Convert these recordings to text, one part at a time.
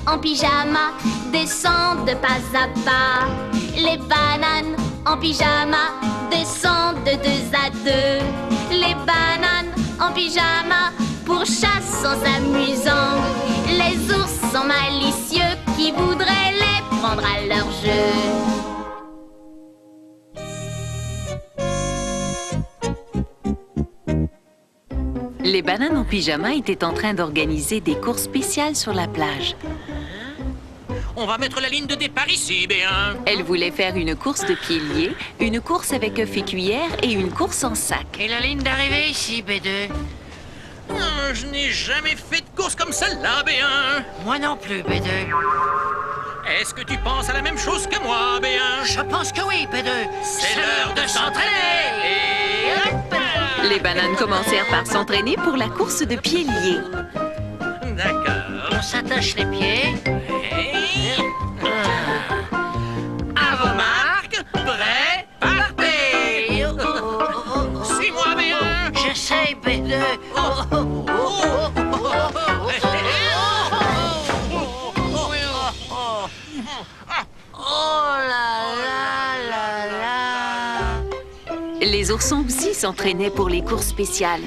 en pyjama descendent de pas à pas. Les bananes en pyjama descendent de deux à deux. Les bananes en pyjama pour chasse sans amusant. Les ours sont malicieux qui voudraient les prendre à leur jeu. Les bananes en pyjama étaient en train d'organiser des courses spéciales sur la plage. On va mettre la ligne de départ ici, B1. Elles voulaient faire une course de pieds liés, une course avec œuf et cuillère et une course en sac. Et la ligne d'arrivée ici, B2. Je n'ai jamais fait de course comme celle-là, B1. Moi non plus, B2. Est-ce que tu penses à la même chose que moi, B1? Je pense que oui, B2. C'est l'heure de s'entraîner. Et hop! Les bananes commencèrent par s'entraîner pour la course de pieds liés. D'accord. On s'attache les pieds. À vos marques, prêts, partez. Suis-moi, B1. J'essaye, B2. Oh là là là là. Les oursons aussi s'entraînaient pour les courses spéciales.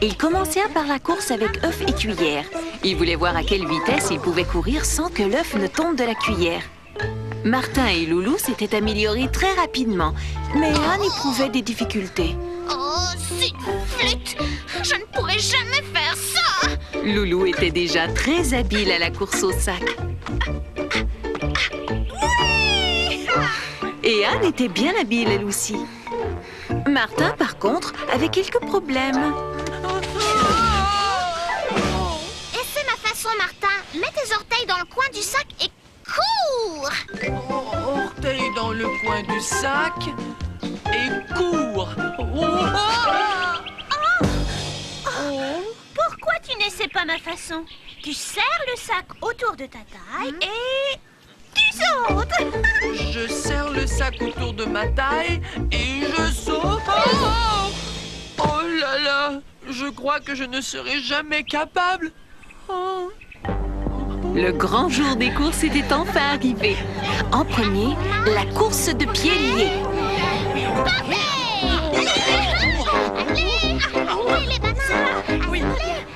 Ils commencèrent par la course avec œuf et cuillère. Ils voulaient voir à quelle vitesse ils pouvaient courir sans que l'œuf ne tombe de la cuillère. Martin et Loulou s'étaient améliorés très rapidement, mais Anne éprouvait des difficultés. Oh, zut, flûte! Je ne pourrai jamais faire ça! Loulou était déjà très habile à la course au sac. Et Anne était bien habile elle aussi. Martin, par contre, avait quelques problèmes. Essaie ma façon, Martin. Mets tes orteils dans le coin du sac et cours! Orteil dans le coin du sac et cours. Pourquoi tu n'essaies pas ma façon? Tu serres le sac autour de ta taille et tu sautes. Je serre le sac autour de ma taille et je saute. Oh là là, je crois que je ne serai jamais capable. Oh. Le grand jour des courses était enfin arrivé. En premier, la course de pieds liés. Les bananes! Oui.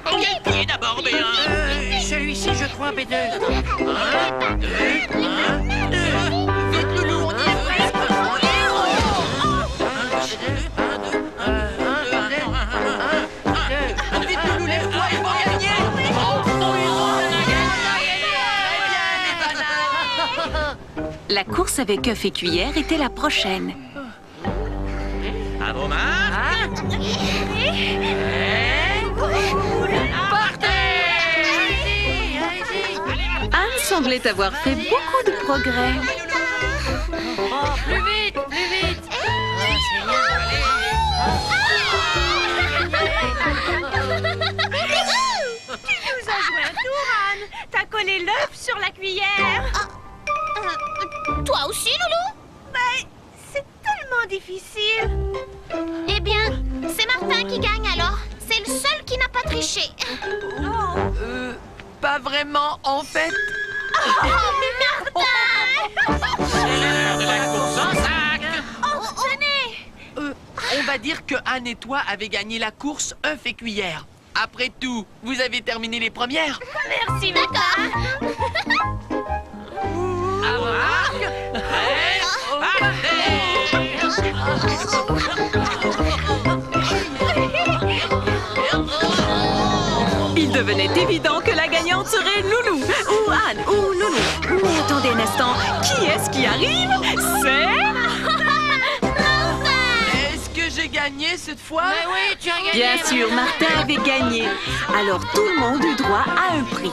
Quel pied d'abord, B1? Celui-ci, je crois, B2. Un, deux. Vite, Loulou, on y est presque. Vite, Loulou, lève-toi, ils vont gagner. La course avec œuf et cuillère était la prochaine. À vos marques. Anne semblait avoir fait beaucoup de progrès. Oh, plus vite, plus vite. Tu nous as joué un tour, Anne. T'as collé l'œuf sur la cuillère. Toi aussi, Loulou? Mais c'est tellement difficile. Eh bien, c'est Martin qui gagne alors. C'est le seul qui n'a pas triché. Pas vraiment, en fait. Oh, mais Martin! C'est l'heure de la course en sac. Oh, tenez. On va dire que Anne et toi avez gagné la course œuf et cuillère. Après tout, vous avez terminé les premières. Merci, Martin. À vos marques, prêts, partez. Il devenait évident que la gagnante serait Loulou, ou Anne, ou Loulou. Mais attendez un instant, qui est-ce qui arrive? C'est... Est-ce que j'ai gagné cette fois? Mais oui, tu as gagné. Bien sûr, Martin avait gagné. Alors tout le monde eut droit à un prix.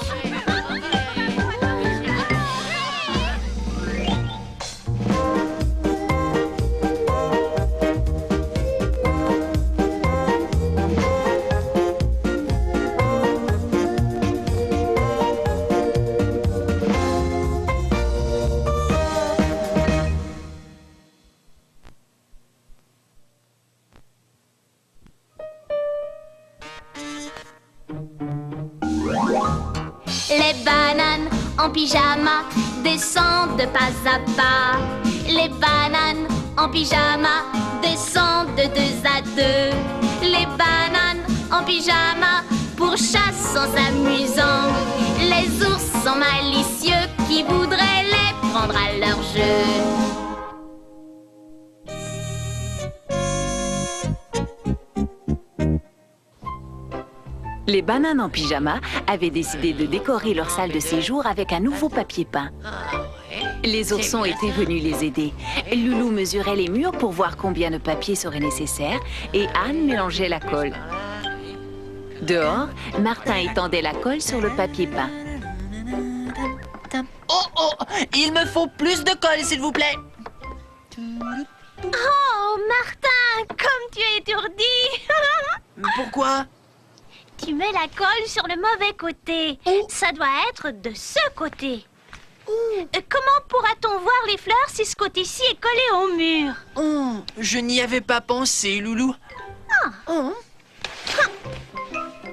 Les bananes en pyjama descendent de pas à pas. Les bananes en pyjama descendent de deux à deux. Les bananes en pyjama pourchassent en s'amusant. Les ours sont malicieux qui voudraient les prendre à leur jeu. Les bananes en pyjama avaient décidé de décorer leur salle de séjour avec un nouveau papier peint. Les oursons étaient venus les aider. Loulou mesurait les murs pour voir combien de papier serait nécessaire et Anne mélangeait la colle. Dehors, Martin étendait la colle sur le papier peint. Oh, oh, il me faut plus de colle, s'il vous plaît. Oh, Martin, comme tu es étourdi. Pourquoi? Tu mets la colle sur le mauvais côté. Ça doit être de ce côté. Comment pourra-t-on voir les fleurs si ce côté-ci est collé au mur? Oh, je n'y avais pas pensé, Loulou.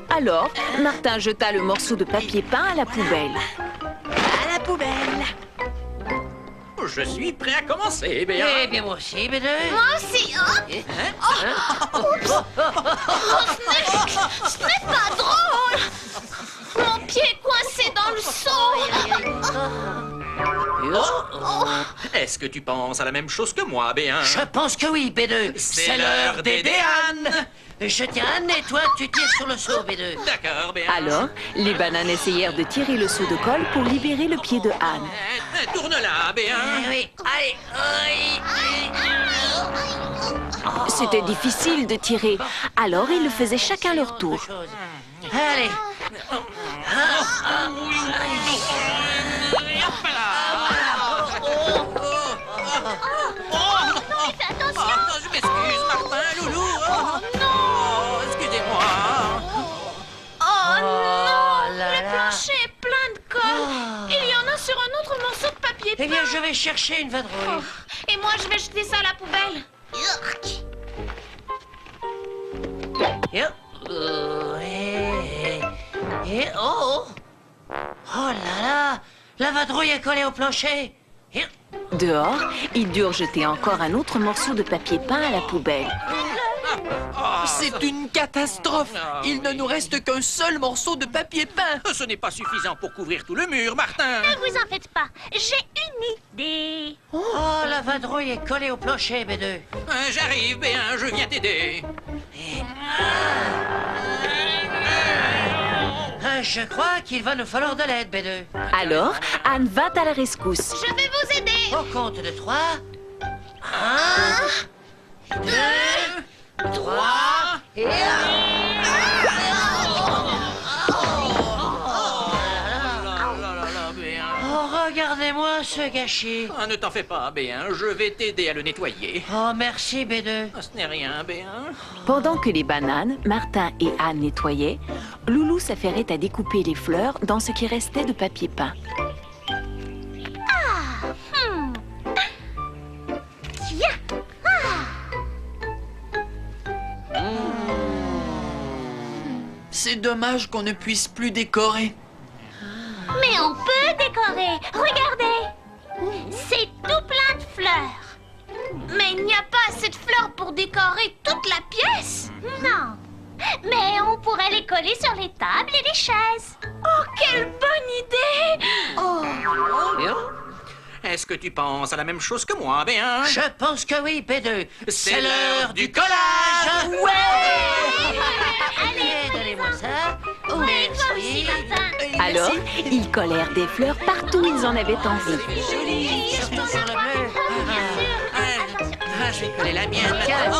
Alors, Martin jeta le morceau de papier peint à la poubelle. À la poubelle. Je suis prêt à commencer, Béa. Eh bien, moi aussi, Bédé. Moi aussi, ce n'est pas drôle. Mon pied est coincé dans le seau. Est-ce que tu penses à la même chose que moi, Béa? Je pense que oui, B2. C'est l'heure d'aider Anne. Je tiens Anne et toi, tu tires sur le seau, B2. D'accord, Béa. Alors, les bananes essayèrent de tirer le seau de colle pour libérer le pied de Anne. Tourne-la, Béa. Oui, allez. C'était difficile de tirer, alors ils le faisaient chacun leur tour. Allez. Fais attention. Je m'excuse, Martin, Loulou. Non. Excusez-moi. Oh non, là le là. plancher est plein de colle. Il y en a sur un autre morceau de papier peint. Eh bien, je vais chercher une vadrouille. Et moi, je vais jeter ça à la poubelle. Oh là là, la vadrouille est collée au plancher. Dehors, ils durent jeter encore un autre morceau de papier peint à la poubelle. C'est une catastrophe. Il ne nous reste qu'un seul morceau de papier peint. Ce n'est pas suffisant pour couvrir tout le mur, Martin. Ne vous en faites pas, j'ai une idée. Oh, la vadrouille est collée au plancher, B2. J'arrive, Béa, je viens t'aider. Je crois qu'il va nous falloir de l'aide, B2. Alors, Anne vint à la rescousse. Je vais vous aider. Au compte de 3. 1, 2, 3 et 1. Oh, regardez-moi ce gâchis. Ne t'en fais pas, Béa, je vais t'aider à le nettoyer. Oh, merci, B2. Ce n'est rien, Béa. Pendant que les bananes, Martin et Anne nettoyaient, Loulou s'affairait à découper les fleurs dans ce qui restait de papier peint. Tiens. C'est dommage qu'on ne puisse plus décorer. Mais on peut décorer. Regardez. C'est tout plein de fleurs. Mais il n'y a pas assez de fleurs pour décorer toute la pièce. Non. Mais on pourrait les coller sur les tables et les chaises. Oh, quelle bonne idée. Est-ce que tu penses à la même chose que moi, Béa? Je pense que oui, B2. C'est l'heure du collage. Allez, donnez-moi ça. Oui, toi aussi, Merci. Martin. Alors, ils collèrent des fleurs partout où ils en avaient envie. Joli, surtout sur le bleu. Bien sûr. Attention. Je vais coller la mienne. Tiens,